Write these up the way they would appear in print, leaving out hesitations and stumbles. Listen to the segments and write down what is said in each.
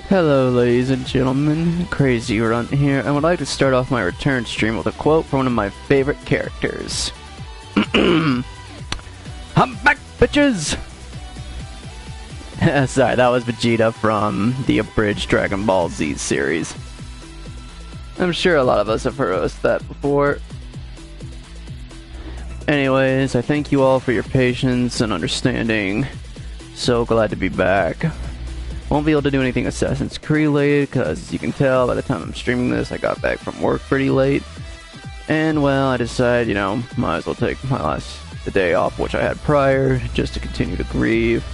Hello ladies and gentlemen, CRAZYRUNT here, and would like to start off my return stream with a quote from one of my favorite characters. I'm back, bitches! Sorry, that was Vegeta from the abridged Dragon Ball Z series. I'm sure a lot of us have heard of that before. Anyways, I thank you all for your patience and understanding. So glad to be back. Won't be able to do anything Assassin's Creed related, because as you can tell, by the time I'm streaming this, I got back from work pretty late. And well, I decided, you know, might as well take the day off, which I had prior, just to continue to grieve.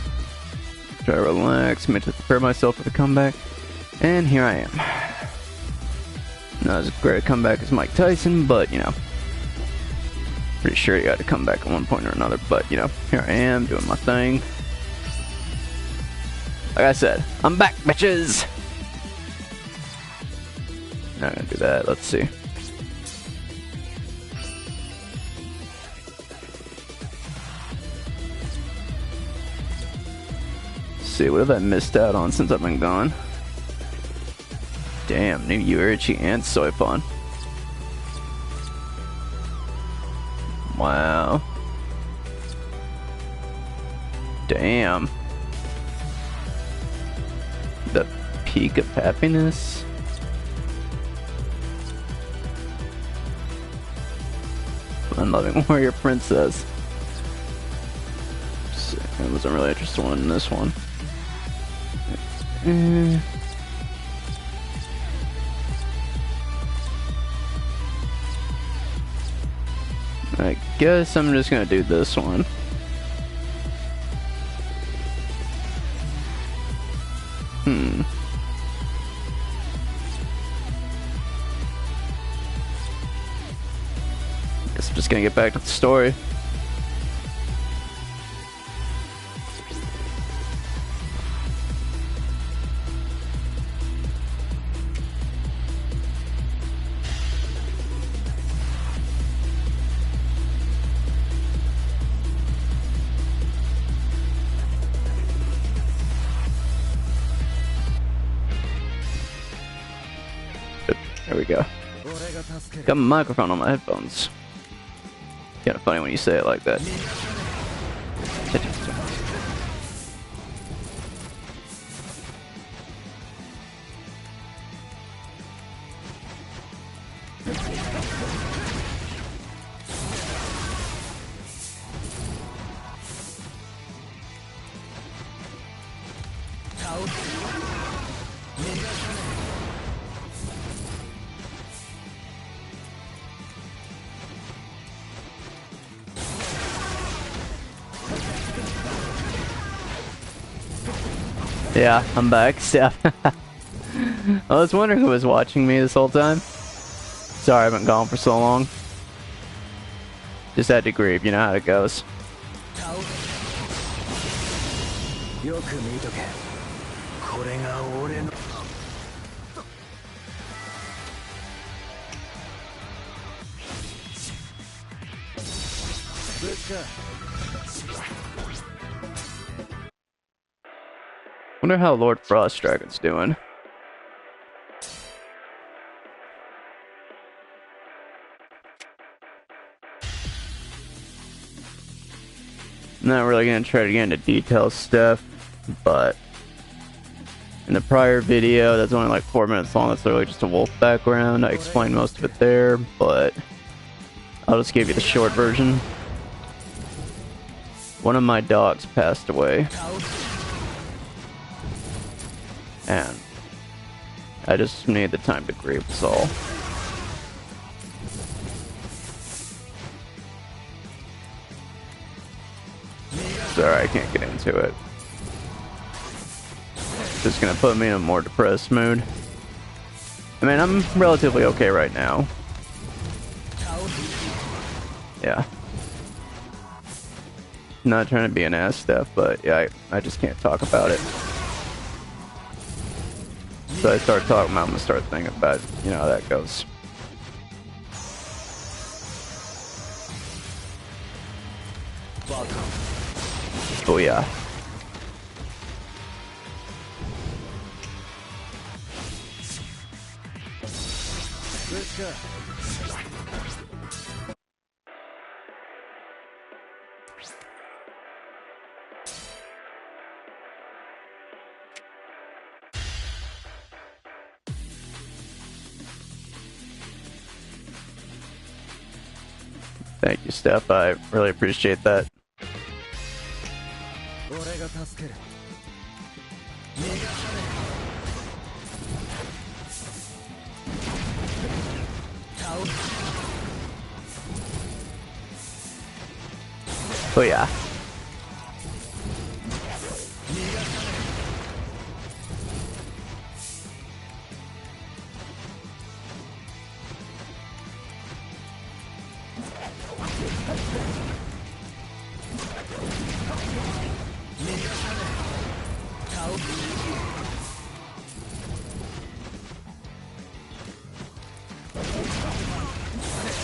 Try to relax, mentally prepare myself for the comeback. And here I am. Not as great a comeback as Mike Tyson, but, you know, pretty sure he had to come back at one point or another, but, you know, here I am, doing my thing. Like I said, I'm back, bitches! Not gonna do that, let's see. Let's see, what have I missed out on since I've been gone? Damn, new Yuichi and Soifon. Wow. Damn. The peak of happiness. Fun loving warrior princess. I wasn't really interested in this one. I guess I'm just gonna do this one. Guess I'm just gonna get back to the story. There we go. Got my microphone on my headphones. Kinda funny when you say it like that. Yeah, I'm back. Yeah. I was wondering who was watching me this whole time. Sorry I've been gone for so long. Just had to grieve, you know how it goes. Wonder how Lord Frost Dragon's doing. Not really gonna try to get into detail stuff, but in the prior video, that's only like 4 minutes long, that's literally just a wolf background. I explained most of it there, but I'll just give you the short version. One of my dogs passed away. And I just need the time to grieve, that's all. Sorry, I can't get into it. It's just gonna put me in a more depressed mood. I mean, I'm relatively okay right now. Yeah. Not trying to be an ass stuff, but yeah, I just can't talk about it. So I start talking about, I'm gonna start thinking about, you know, how that goes. Oh yeah. Thank you, Steph. I really appreciate that. Oh yeah.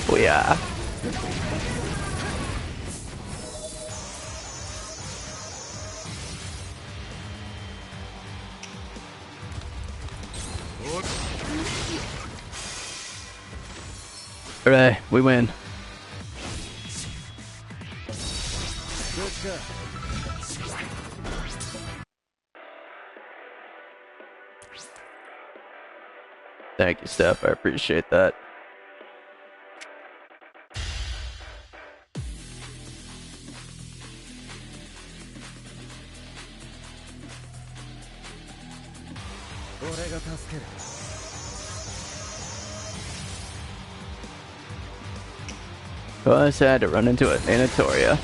Oh yeah. Alright, we win. Thank you, Steph. I appreciate that. Well, I had to run into it, Anatoria.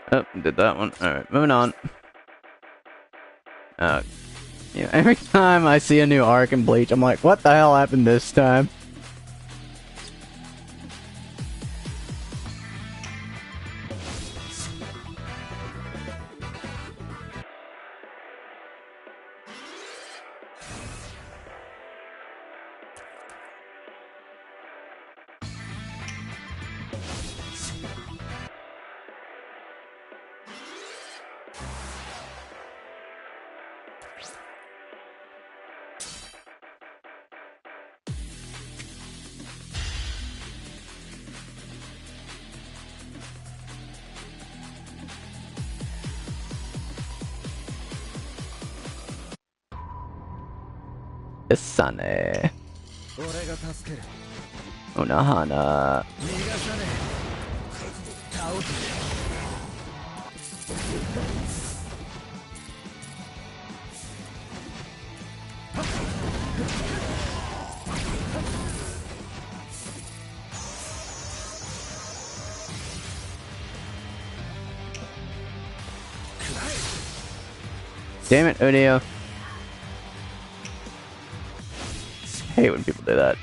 Oh, did that one. Alright, moving on. Yeah, every time I see a new arc in Bleach, I'm like, what the hell happened this time? Isane. Onahana. Damn it, Udio. I hate when people do that.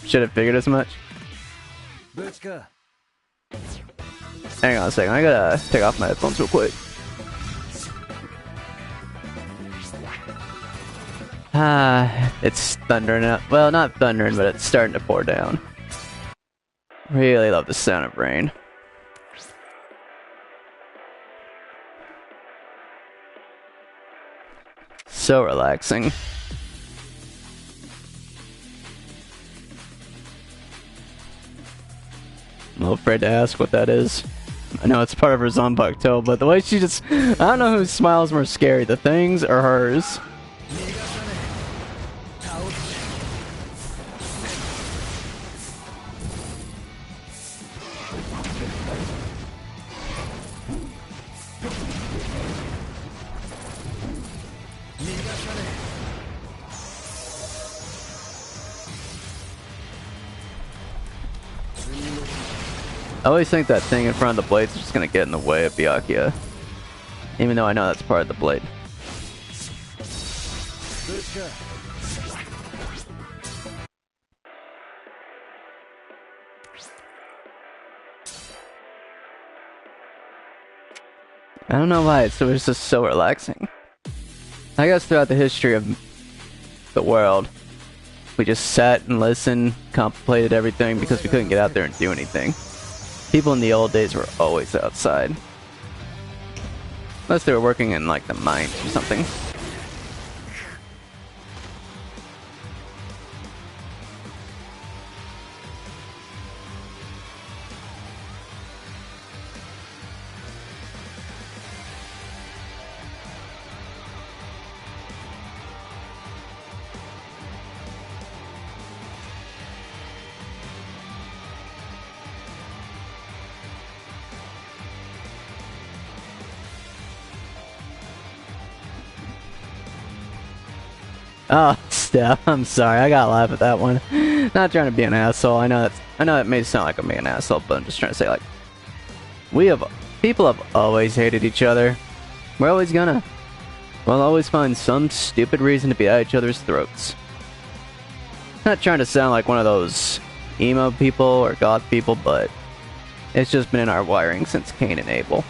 Should have figured as much. Hang on a second, I gotta take off my headphones real quick. It's thundering out. Well, not thundering, but it's starting to pour down. Really love the sound of rain. So relaxing. little afraid to ask what that is. I know it's part of her Zanpakuto, but the way she just... I don't know whose smile's more scary, the thing's or hers. I always think that thing in front of the blades is just gonna get in the way of Byakuya. Even though I know that's part of the blade. I don't know why, it's just so relaxing. I guess throughout the history of the world, we just sat and listened, contemplated everything because we couldn't get out there and do anything. People in the old days were always outside. Unless they were working in, like, the mines or something. Oh, Steph, I'm sorry. I gotta laugh at that one. Not trying to be an asshole. I know it may sound like I'm being an asshole, but I'm just trying to say, like, people have always hated each other. We're always gonna. We'll always find some stupid reason to be at each other's throats. Not trying to sound like one of those emo people or goth people, but it's just been in our wiring since Cain and Abel.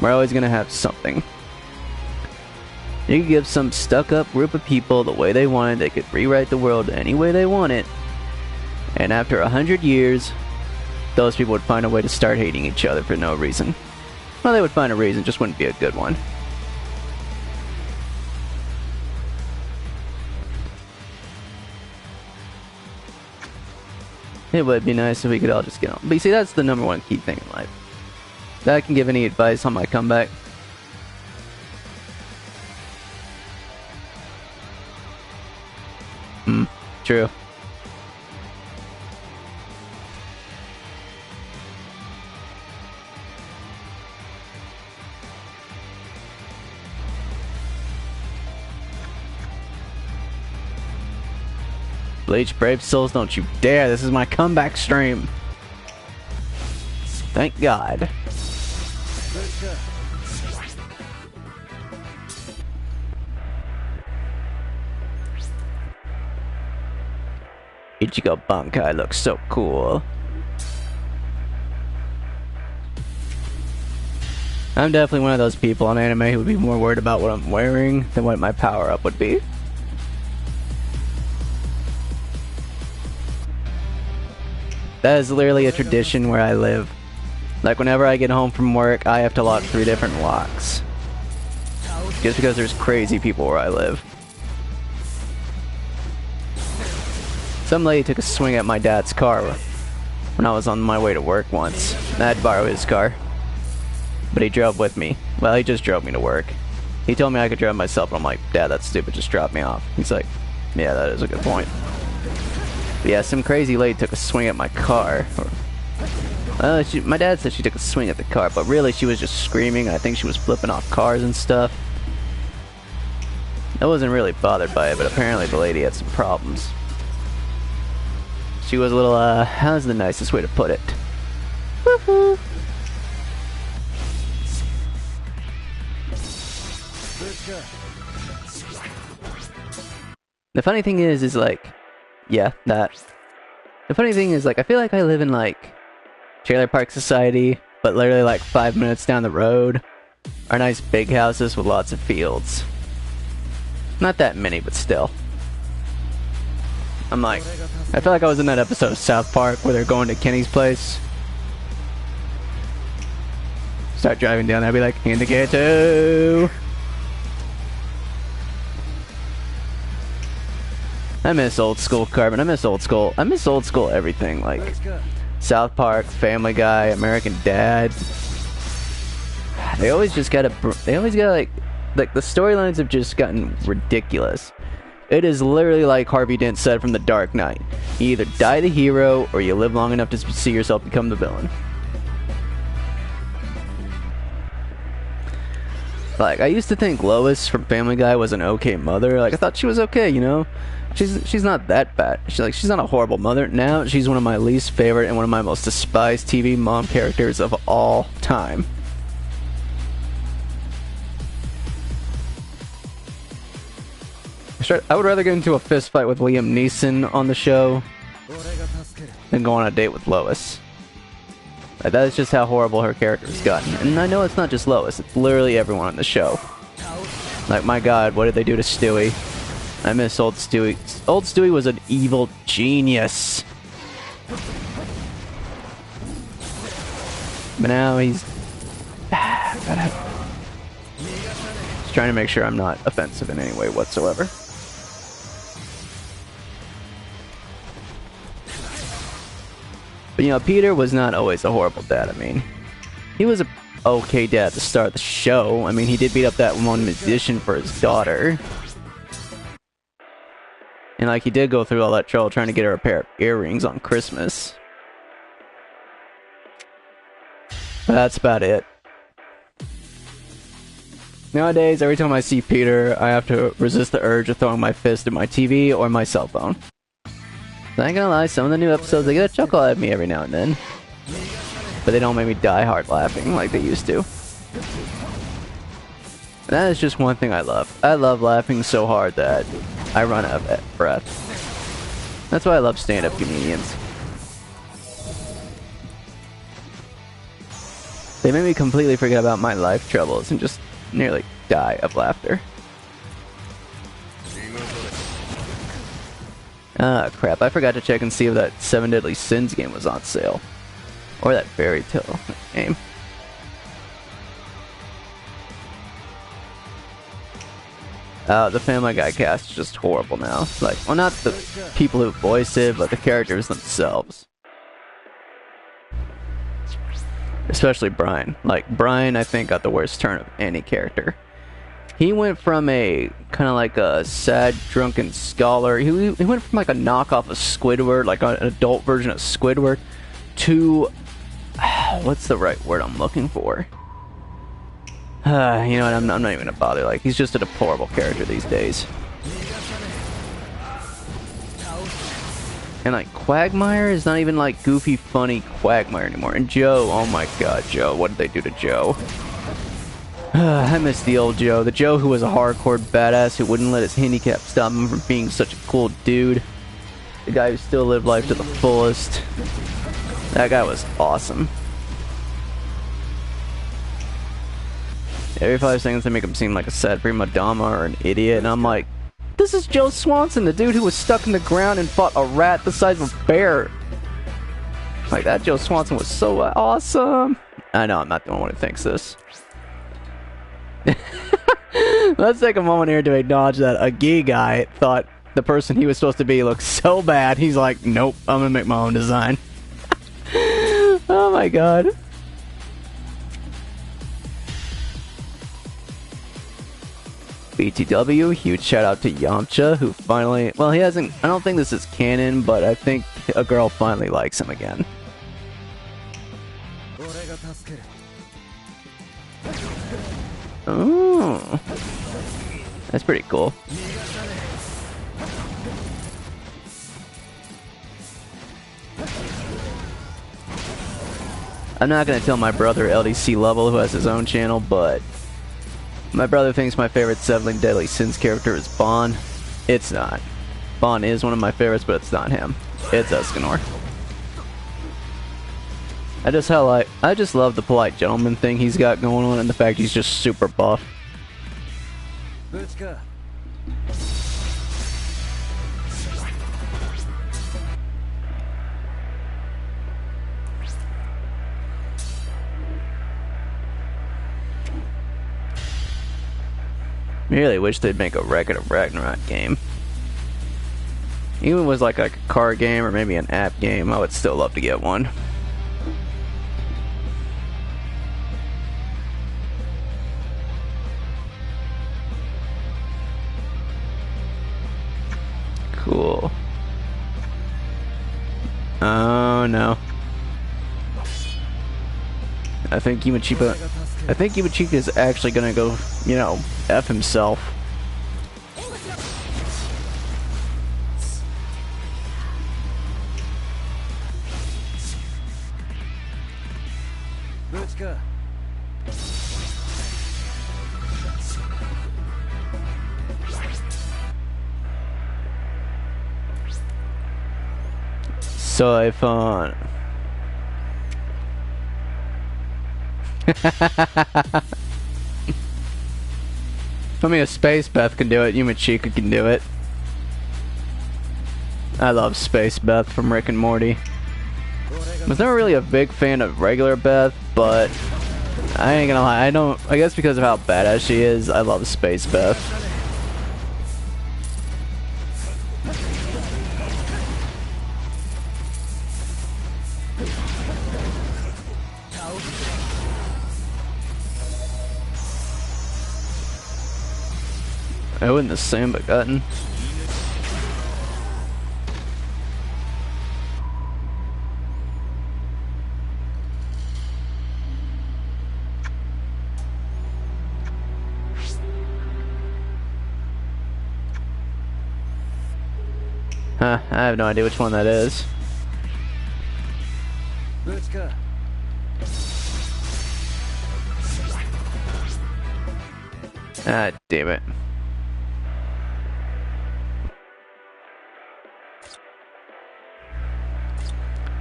We're always gonna have something. You could give some stuck-up group of people the way they wanted, they could rewrite the world any way they wanted, and after 100 years, those people would find a way to start hating each other for no reason. Well, they would find a reason, just wouldn't be a good one. It would be nice if we could all just get on. But you see, that's the #1 key thing in life. If I can give any advice on my comeback, true. Bleach, brave souls, don't you dare. This is my comeback stream. Thank God. Ichigo Bankai looks so cool. I'm definitely one of those people on anime who would be more worried about what I'm wearing than what my power-up would be. That is literally a tradition where I live. Like, whenever I get home from work, I have to lock 3 different locks. Just because there's crazy people where I live. Some lady took a swing at my dad's car when I was on my way to work once. I had to borrow his car. But he drove with me. Well, he just drove me to work. He told me I could drive myself, and I'm like, Dad, that's stupid, just drop me off. He's like, yeah, that is a good point. But yeah, some crazy lady took a swing at my car. My dad said she took a swing at the car, but really she was just screaming. I think she was flipping off cars and stuff. I wasn't really bothered by it, but apparently the lady had some problems. She was a little, how's the nicest way to put it? Woohoo! The funny thing is like, yeah, that. The funny thing is, like, I feel like I live in, like, trailer park society, but literally, like, 5 minutes down the road are nice big houses with lots of fields. Not that many, but still. I'm like, I feel like I was in that episode of South Park where they're going to Kenny's place. Start driving down there, I'd be like, in the ghetto. I miss old school Carbon. I miss old school everything. Like, South Park, Family Guy, American Dad. They always just gotta, like the storylines have just gotten ridiculous. It is literally like Harvey Dent said from The Dark Knight. You either die the hero, or you live long enough to see yourself become the villain. Like, I used to think Lois from Family Guy was an okay mother. Like, I thought she was okay, you know? She's not that bad. She's not a horrible mother. Now, she's one of my least favorite and one of my most despised TV mom characters of all time. I would rather get into a fist fight with Liam Neeson on the show than go on a date with Lois. Like, that is just how horrible her character has gotten. And I know it's not just Lois, it's literally everyone on the show. Like, my god, what did they do to Stewie? I miss old Stewie. Old Stewie was an evil genius. But now he's... Just trying to make sure I'm not offensive in any way whatsoever. But, you know, Peter was not always a horrible dad. I mean, he was a okay dad to start the show. I mean, he did beat up that one magician for his daughter. And, like, he did go through all that trouble trying to get her a pair of earrings on Christmas. But that's about it. Nowadays, every time I see Peter, I have to resist the urge of throwing my fist at my TV or my cell phone. I ain't gonna lie, some of the new episodes, they get a chuckle out of me every now and then. But they don't make me die hard laughing like they used to. And that is just one thing I love. I love laughing so hard that I run out of breath. That's why I love stand-up comedians. They make me completely forget about my life troubles and just nearly die of laughter. Ah, crap. I forgot to check and see if that 7 Deadly Sins game was on sale. Or that Fairy Tale game. The Family Guy cast is just horrible now. Like, well, not the people who voice it, but the characters themselves. Especially Brian. Like, Brian, I think, got the worst turn of any character. He went from a kind of like a sad, drunken scholar. He went from like a knockoff of Squidward, like an adult version of Squidward, to what's the right word I'm looking for? You know what? I'm not even gonna bother. Like, he's just a deplorable character these days. And like Quagmire is not even like goofy, funny Quagmire anymore. And Joe, oh my god, Joe! What did they do to Joe? I miss the old Joe. The Joe who was a hardcore badass who wouldn't let his handicap stop him from being such a cool dude. The guy who still lived life to the fullest. That guy was awesome. Every 5 seconds they make him seem like a sad prima donna or an idiot, and I'm like, this is Joe Swanson, the dude who was stuck in the ground and fought a rat the size of a bear. Like, that Joe Swanson was so awesome. I know, I'm not the only one who thinks this. Let's take a moment here to acknowledge that a gay guy thought the person he was supposed to be looked so bad, he's like, nope, I'm gonna make my own design. Oh my god. BTW, huge shout out to Yamcha, who finally, well, he hasn't, I don't think this is canon, but I think a girl finally likes him again. Oh, that's pretty cool. I'm not gonna tell my brother LDC Level, who has his own channel, but my brother thinks my favorite 7 Deadly Sins character is Bon. It's not. Bon is one of my favorites, but it's not him. It's Escanor. I just love the polite gentleman thing he's got going on, and the fact he's just super buff. Really wish they'd make a Record of Ragnarok game. Even if it was like a card game or maybe an app game, I would still love to get one. Cool. Oh no. I think Yamachika is actually gonna go, you know, F himself. Siphon. I mean, if Space Beth can do it, Yumachika can do it. I love Space Beth from Rick and Morty. I was never really a big fan of regular Beth, but I ain't gonna lie, I guess because of how badass she is, I love Space Beth. Oh, in the Samba Gutton. Huh, I have no idea which one that is. Ah, damn it.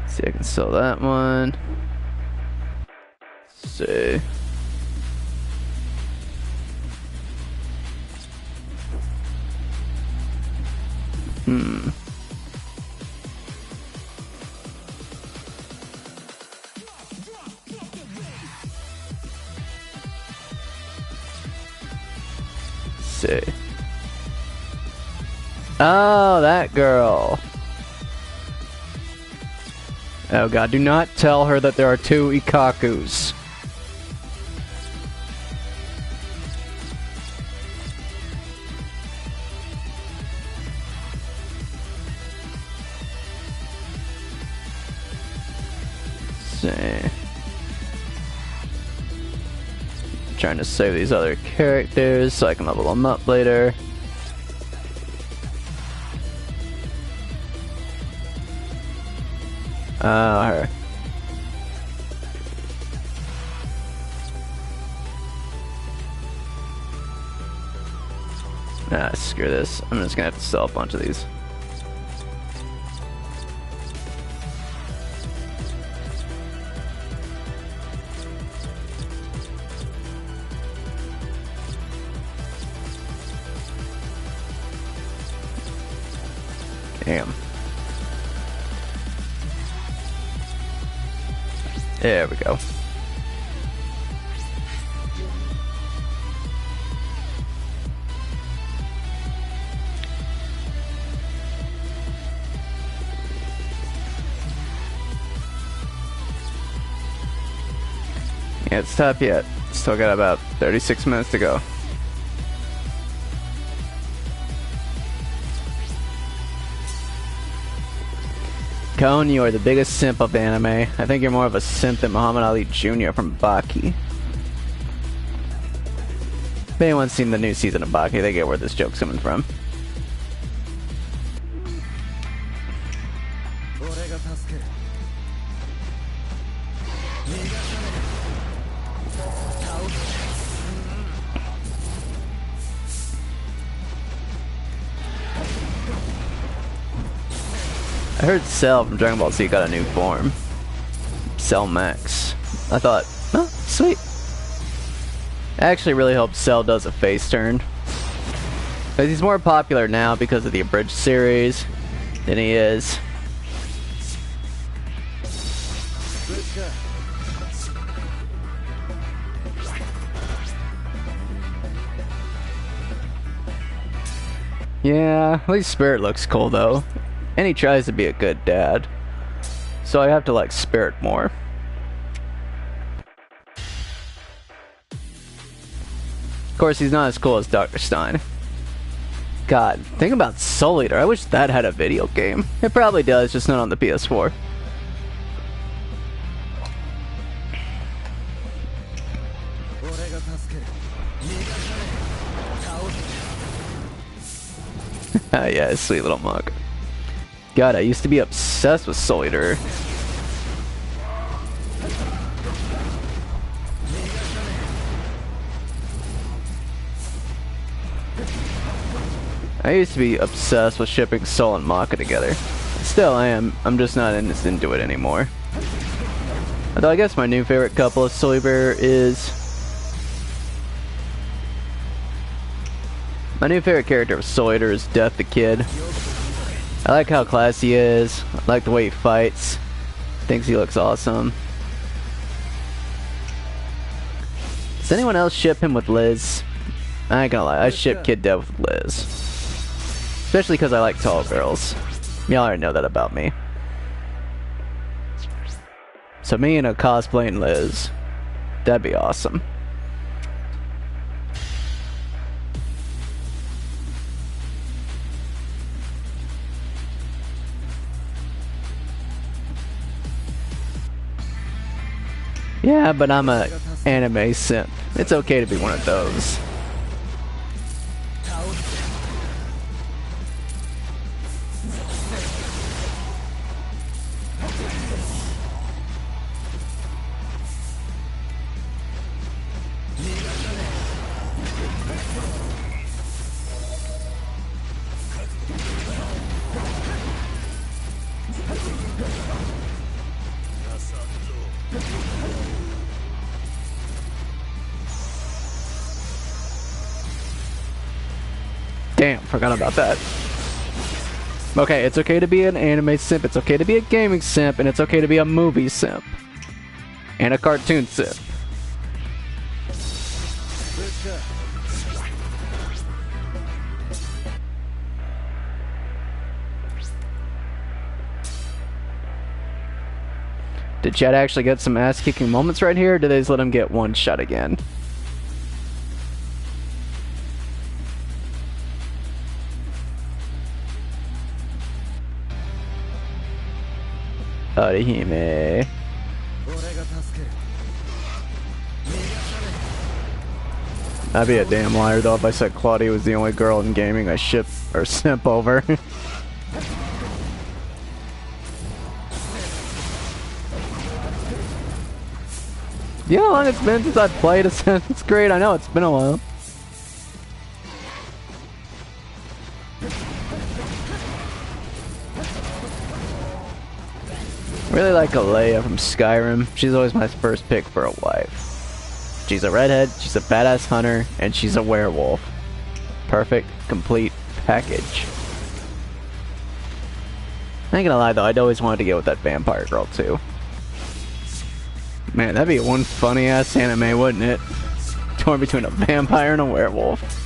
See, I can sell that one. Let's see. See. Oh, that girl. Oh god, do not tell her that there are two Ikakus. See. Trying to save these other characters so I can level them up later. Her. Ah, screw this. I'm just gonna have to sell a bunch of these. Damn. There we go. Yeah, it's tough yet. Still got about 36 minutes to go. Cone, you are the biggest simp of anime. I think you're more of a simp than Muhammad Ali Jr. from Baki. If anyone's seen the new season of Baki, they get where this joke's coming from. I heard Cell from Dragon Ball Z got a new form. Cell Max. I thought, oh, sweet. I actually really hope Cell does a face turn. Because he's more popular now because of the Abridged series than he is. Yeah, at least Spirit looks cool though. And he tries to be a good dad. So I have to like Spirit more. Of course, he's not as cool as Dr. Stein. God, think about Soul Eater. I wish that had a video game. It probably does, just not on the PS4. Yeah, sweet little mug. God, I used to be obsessed with Soul Eater. I used to be obsessed with shipping Soul and Maka together. Still I am. I'm just not into it anymore. Although I guess my new favorite couple of Soul Eater is... My new favorite character of Soul Eater is Death the Kid. I like how classy he is. I like the way he fights. Thinks he looks awesome. Does anyone else ship him with Liz? I ain't gonna lie, I ship Kid Death with Liz. Especially because I like tall girls. Y'all already know that about me. So me and a cosplaying Liz. That'd be awesome. Yeah, but I'm a anime simp. It's okay to be one of those. Damn, forgot about that. Okay, it's okay to be an anime simp, it's okay to be a gaming simp, and it's okay to be a movie simp. And a cartoon simp. Did Chad actually get some ass-kicking moments right here, or did they just let him get one shot again? Orihime. I'd be a damn liar though if I said Claudia was the only girl in gaming I ship or simp over. You know how long it's been since I've played Assassin's Creed? I know it's been a while. I really like Alea from Skyrim. She's always my first pick for a wife. She's a redhead, she's a badass hunter, and she's a werewolf. Perfect, complete package. I ain't gonna lie though, I'd always wanted to get with that vampire girl too. Man, that'd be one funny ass anime, wouldn't it? Torn between a vampire and a werewolf.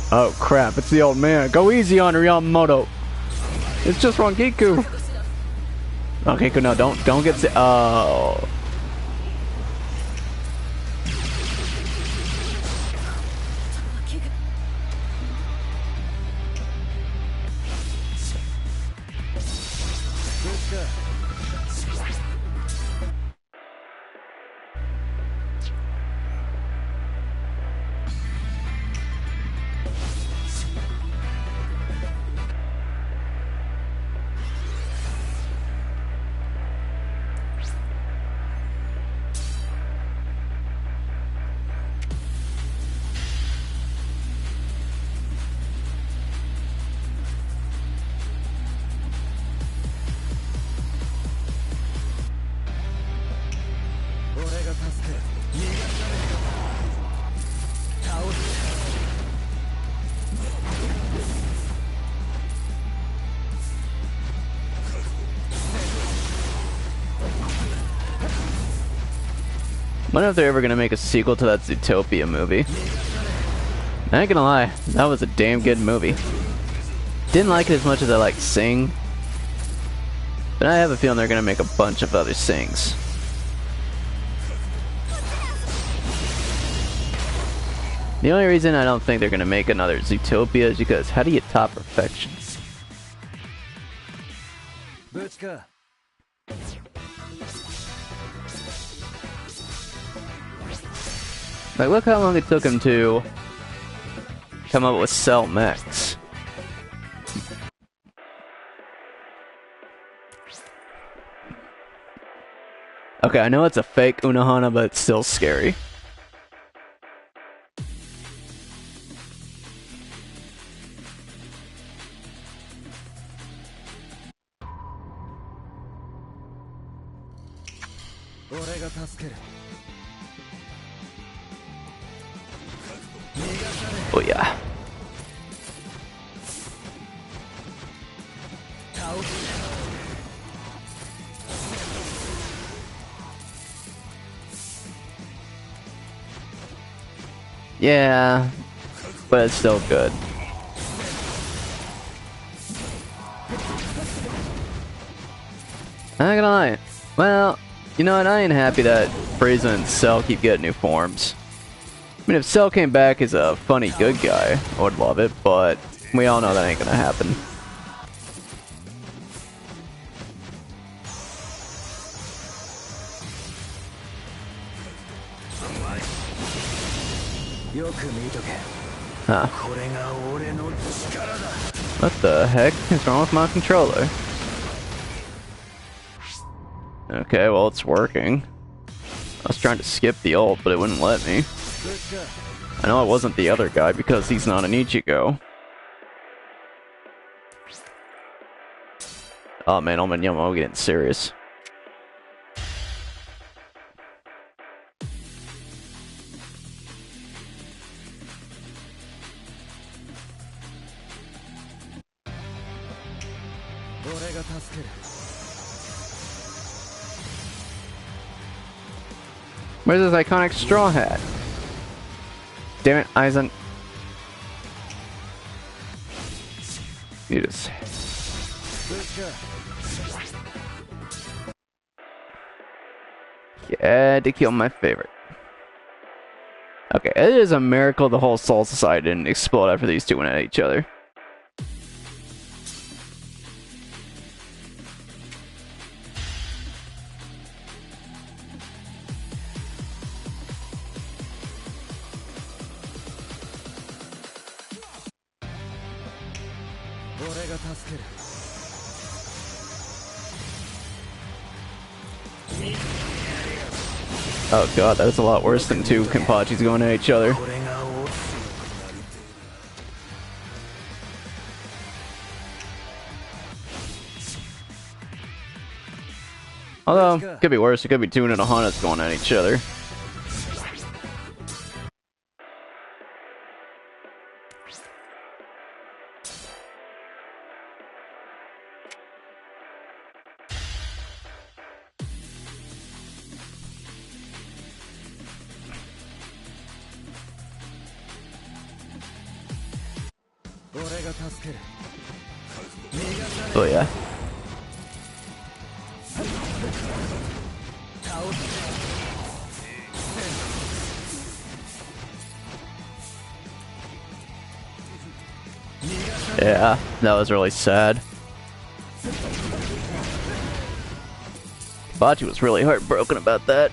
Oh crap, it's the old man. Go easy on her, Yamamoto. It's just Rangiku. Rangiku, no, don't get si- oh. Wonder if they're ever gonna make a sequel to that Zootopia movie. I ain't gonna lie, that was a damn good movie. Didn't like it as much as I liked Sing, but I have a feeling they're gonna make a bunch of other Sings. The only reason I don't think they're gonna make another Zootopia is because how do you top perfection? Like, look how long it took him to come up with Cell Max. Okay, I know it's a fake Unohana, but it's still scary. Oh yeah. Yeah, but it's still good. I'm not gonna lie. Well, you know what? I ain't happy that Frieza and Cell keep getting new forms. I mean, if Cell came back as a funny good guy, I would love it, but we all know that ain't gonna happen. Huh. What the heck is wrong with my controller? Okay, well, it's working. I was trying to skip the ult, but it wouldn't let me. I know it wasn't the other guy because he's not an Ichigo. Oh man, Omen Yomo getting serious. Where's this iconic straw hat? Damn it, Aizen. You just... You had to kill my favorite. Okay, it is a miracle the whole Soul Society didn't explode after these two went at each other. Oh god, that's a lot worse than two Kenpachis going at each other. Although, could be worse, it could be two Unohanas going at each other. Oh yeah. Yeah, that was really sad. Kenpachi was really heartbroken about that.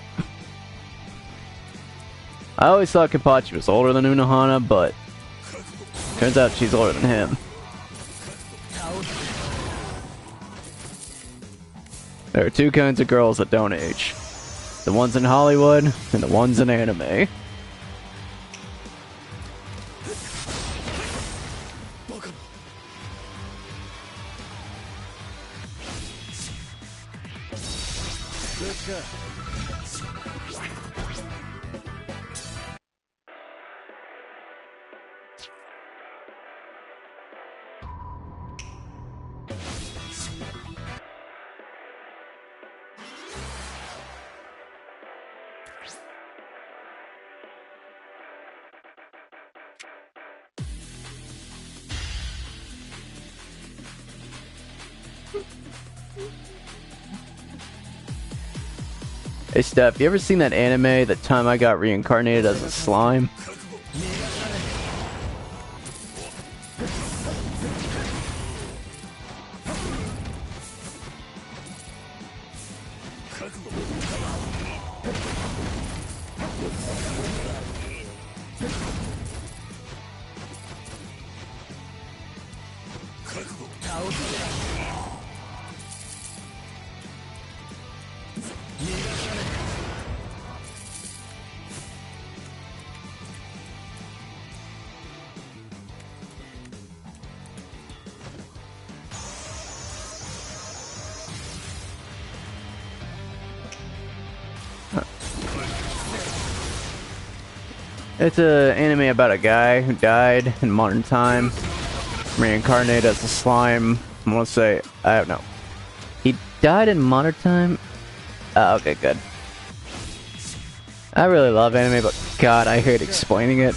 I always thought Kenpachi was older than Unohana, but turns out she's older than him. There are two kinds of girls that don't age. The ones in Hollywood, and the ones in anime. Hey Steph, you ever seen that anime, The Time I Got Reincarnated as a Slime? It's an anime about a guy who died in modern time, reincarnated as a slime. I want to say, I don't know. He died in modern time? Oh, okay, good. I really love anime, but God, I hate explaining it.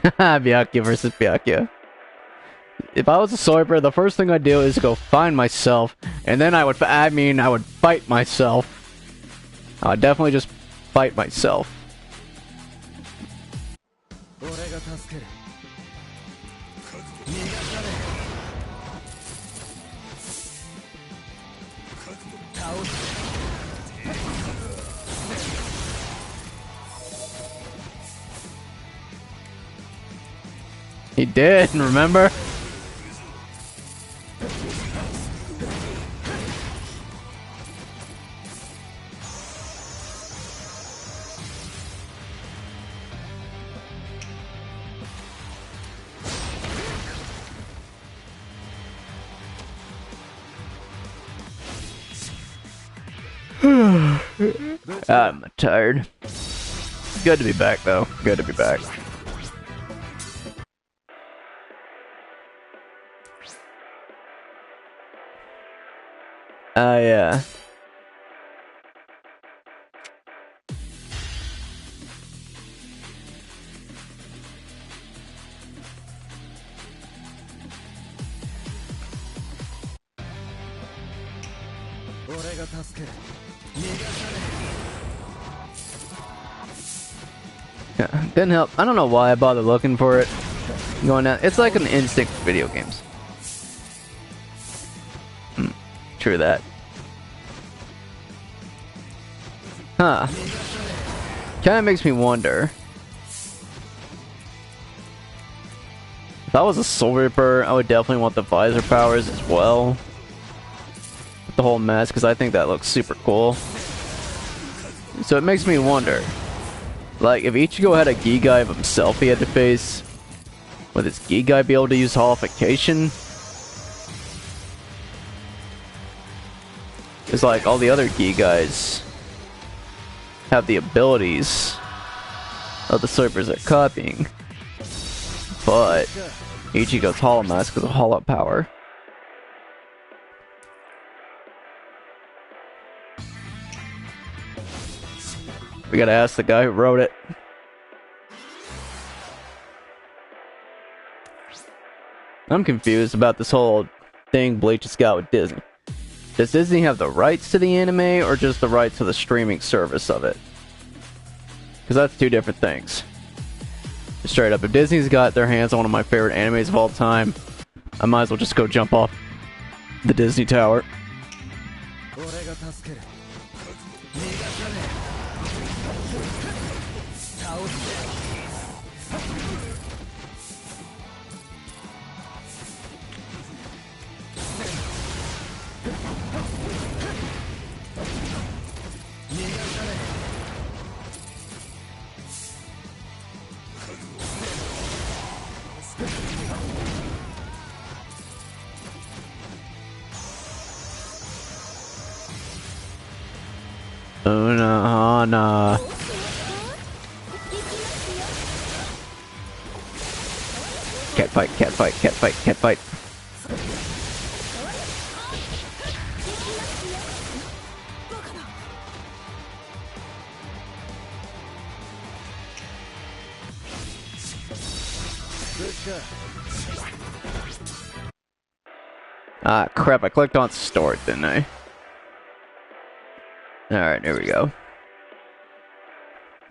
Byakuya versus Byakuya. If I was a swiper, the first thing I'd do is go find myself, and then I would fight myself. I would definitely just fight myself. He did, remember? I'm tired. Good to be back, though. Good to be back. Yeah. Yeah, didn't help. I don't know why I bothered looking for it. Going down. It's like an instinct for video games. True that. Huh. Kinda makes me wonder. If I was a Soul Reaper, I would definitely want the visor powers as well. With the whole mask, because I think that looks super cool. So it makes me wonder. Like, if Ichigo had a Gigai of himself he had to face, would his Gigai be able to use holification? It's like all the other Gigais have the abilities of the Surfers they're copying, but Ichigo's Hollow Mask is a hollow power. We gotta ask the guy who wrote it. I'm confused about this whole thing Bleach has got with Disney. Does Disney have the rights to the anime, or just the rights to the streaming service of it? Because that's two different things. Straight up, if Disney's got their hands on one of my favorite animes of all time, I might as well just go jump off the Disney Tower. Nah. Cat fight, cat fight, cat fight, cat fight. Ah, crap, I clicked on start, didn't I? Alright, here we go.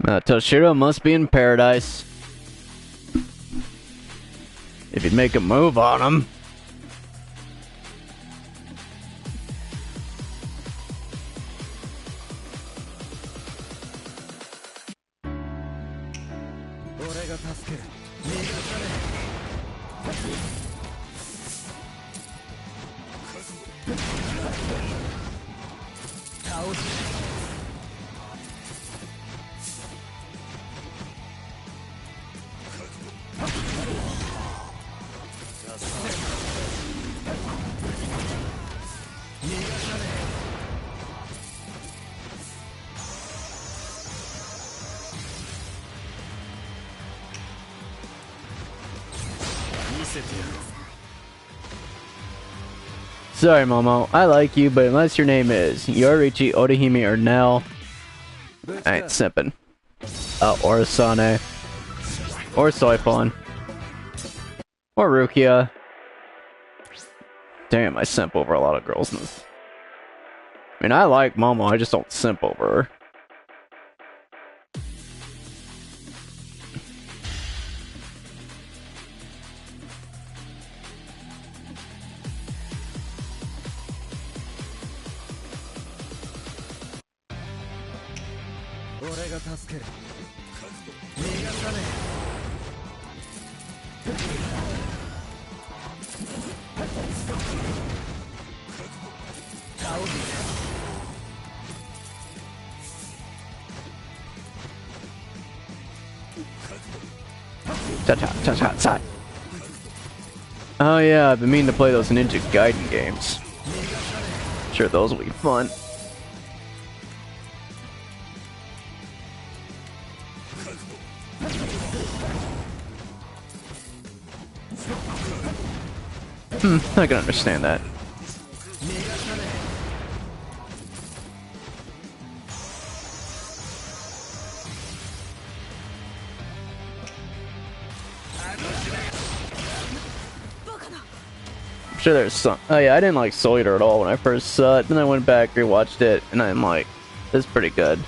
Toshiro must be in paradise. If you make a move on him. Sorry, Momo. I like you, but unless your name is Yorichi, Odahime, or Nell, I ain't simping. Or Asane. Or Soifon. Or Rukia. Damn, I simp over a lot of girls in this. I mean, I like Momo, I just don't simp over her. Cha-cha. Oh yeah, I've been meaning to play those Ninja Gaiden games. Sure, those will be fun. I can understand that. I'm sure there's some. Oh yeah, I didn't like Soul Eater at all when I first saw it. Then I went back, rewatched it, and I'm like, this is pretty good.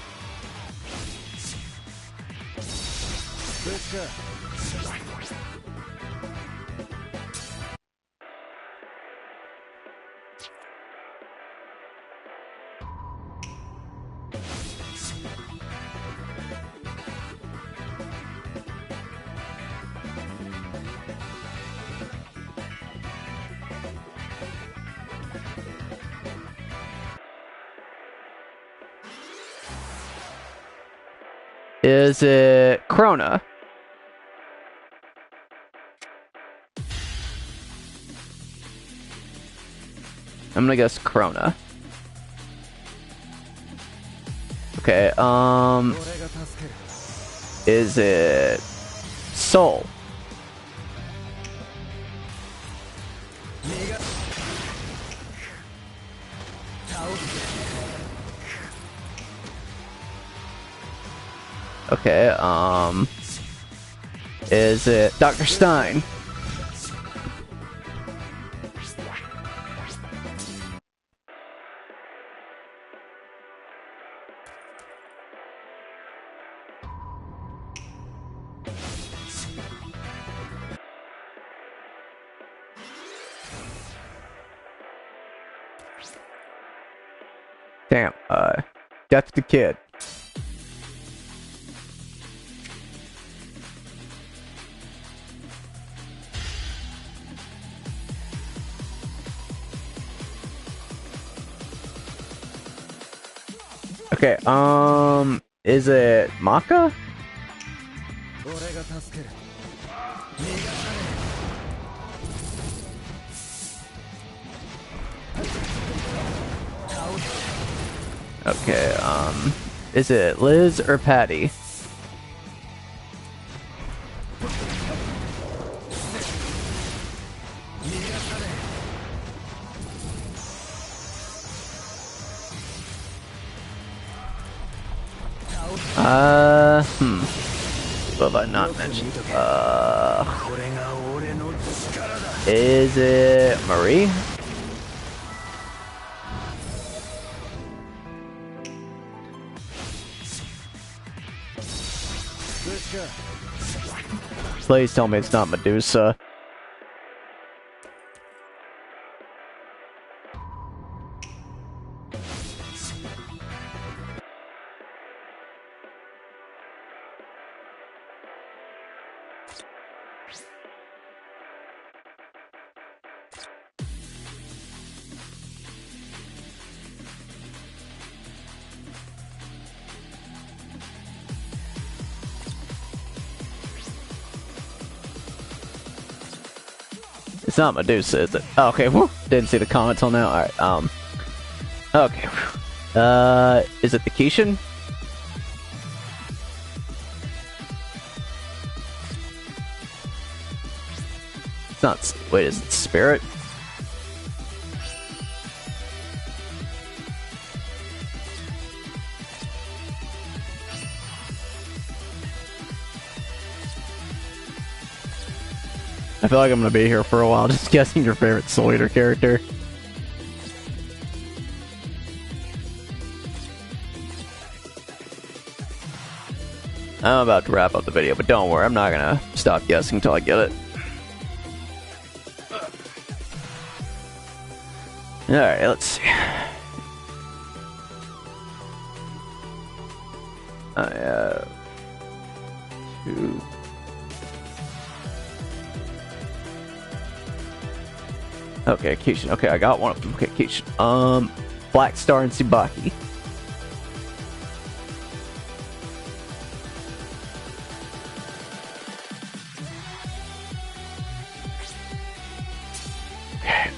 Is it Krona? I'm gonna guess Krona. Okay, is it Soul? Okay, is it Dr. Stein? Damn, Death the Kid. Okay, is it Maka? Okay, is it Liz or Patty? What have I not mentioned? Is it Marie? Please tell me it's not Medusa. It's not Medusa, is it? Oh, okay, whew. Didn't see the comment till now. Alright, okay. Is it the Kishin? It's not. Wait, is it Spirit? I feel like I'm gonna be here for a while just guessing your favorite Soul Eater character. I'm about to wrap up the video, but don't worry, I'm not gonna stop guessing until I get it. Alright, let's see. I have 2. Okay, Kishin. Okay, I got one of them. Okay, Kishin. Black Star and Tsubaki.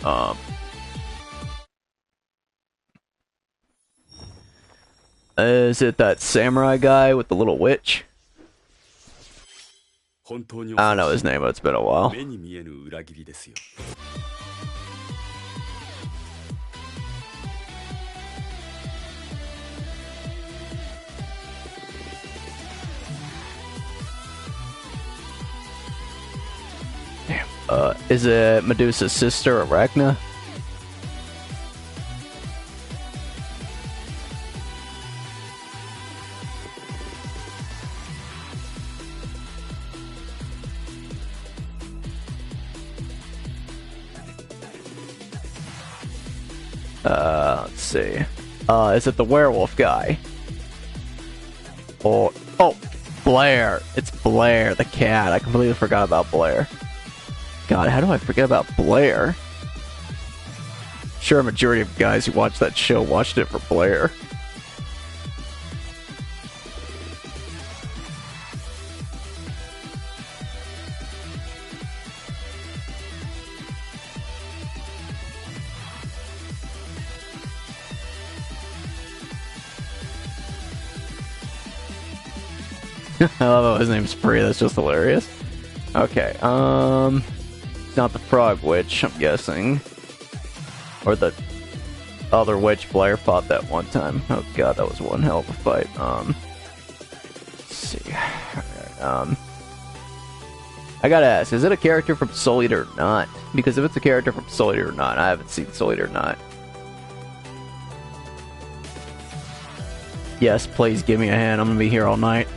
Okay, is it that samurai guy with the little witch? I don't know his name, but it's been a while. Damn. Is it Medusa's sister, Arachna? Let's see. Is it the werewolf guy? Or, oh, Blair. It's Blair, the cat. I completely forgot about Blair. God, how do I forget about Blair? Sure, a majority of guys who watched that show watched it for Blair. I love how his name's Free, that's just hilarious. Okay, not the Frog Witch, I'm guessing. Or the other witch Blair fought that one time. Oh god, that was one hell of a fight. Let's see. Alright, I gotta ask, is it a character from Soul Eater or not? Because if it's a character from Soul Eater or not, I haven't seen Soul Eater or not. Yes, please give me a hand, I'm gonna be here all night.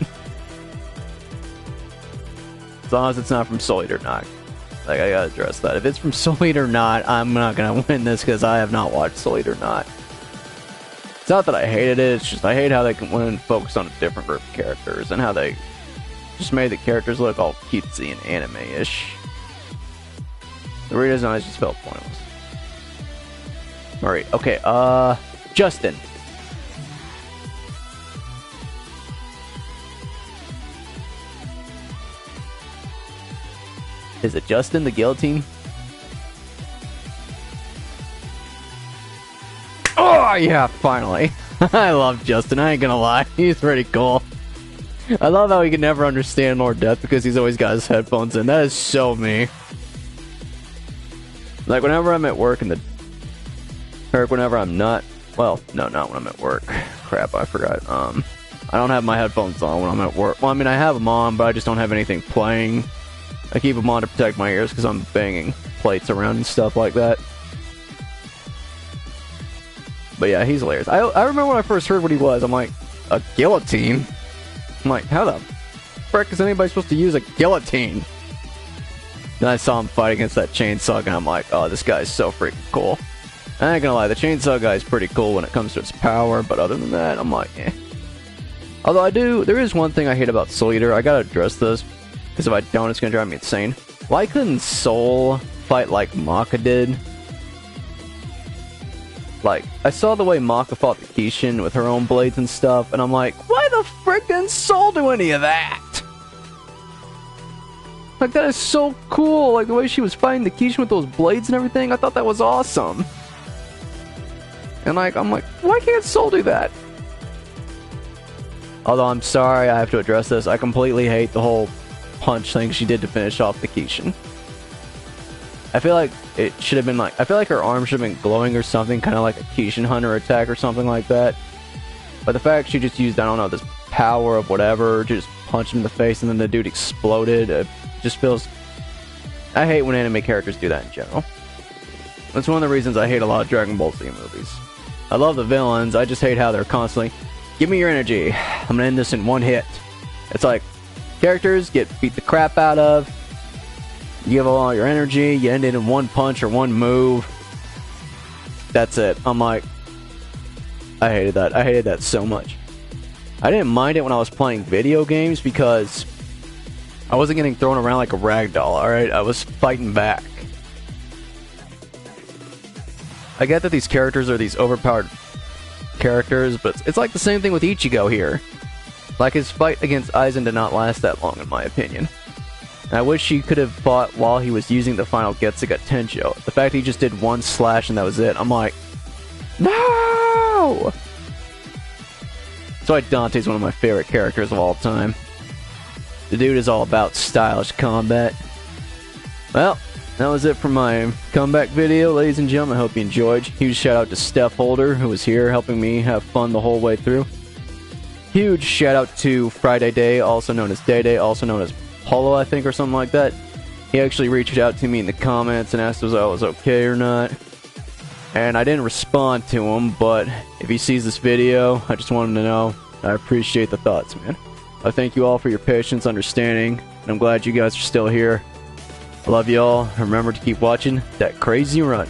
As long as it's not from Soul Eater or not. Like, I gotta address that. If it's from Soul Eater or not, I'm not gonna win this because I have not watched Soul Eater or not. It's not that I hated it, it's just I hate how they went and focused on a different group of characters and how they just made the characters look all cutesy and anime-ish. The redesigns just felt pointless. Alright, okay, Justin. Is it Justin the Guillotine? Oh yeah, finally. I love Justin, I ain't gonna lie. He's pretty cool. I love how he can never understand Lord Death because he's always got his headphones in. That is so me. Like whenever I'm at work or whenever I'm not, well, no, not when I'm at work. Crap, I forgot. I don't have my headphones on when I'm at work. Well, I mean, I have them on, but I just don't have anything playing. I keep them on to protect my ears because I'm banging plates around and stuff like that. But yeah, he's hilarious. I remember when I first heard what he was, I'm like, a guillotine? I'm like, how the frick is anybody supposed to use a guillotine? Then I saw him fight against that chainsaw guy, and I'm like, oh, this guy's so freaking cool. I ain't gonna lie, the chainsaw guy is pretty cool when it comes to its power, but other than that, I'm like, eh. Although there is one thing I hate about Soul Eater. I gotta address this, because if I don't, it's gonna drive me insane. Why couldn't Soul fight like Maka did? Like, I saw the way Maka fought the Kishin with her own blades and stuff, and I'm like, why the frick didn't Soul do any of that? Like, that is so cool. Like, the way she was fighting the Kishin with those blades and everything, I thought that was awesome. And like, I'm like, why can't Soul do that? Although, I'm sorry, I have to address this. I completely hate the whole punch thing she did to finish off the Kishin. I feel like it should have been like, I feel like her arm should have been glowing or something, kind of like a Kishin Hunter attack or something like that. But the fact she just used, I don't know, this power of whatever, to just punch him in the face and then the dude exploded, it just feels... I hate when anime characters do that in general. That's one of the reasons I hate a lot of Dragon Ball Z movies. I love the villains, I just hate how they're constantly, give me your energy, I'm gonna end this in one hit. It's like, characters get beat the crap out of, you give all your energy, you end it in one punch or one move. That's it. I'm like, I hated that. I hated that so much. I didn't mind it when I was playing video games because I wasn't getting thrown around like a rag doll, alright? I was fighting back. I get that these characters are these overpowered characters, but it's like the same thing with Ichigo here. Like, his fight against Aizen did not last that long, in my opinion. And I wish he could have fought while he was using the final Getsuga Tenjo. The fact that he just did one slash and that was it, I'm like, no! That's why Dante's one of my favorite characters of all time. The dude is all about stylish combat. Well, that was it for my comeback video, ladies and gentlemen. I hope you enjoyed. Huge shout out to Steph Holder, who was here helping me have fun the whole way through. Huge shout out to Friday Day, also known as Day Day, also known as Polo, I think, or something like that. He actually reached out to me in the comments and asked if I was okay or not. And I didn't respond to him, but if he sees this video, I just want him to know I appreciate the thoughts, man. I thank you all for your patience, understanding, and I'm glad you guys are still here. I love you all. Remember to keep watching that crazy run.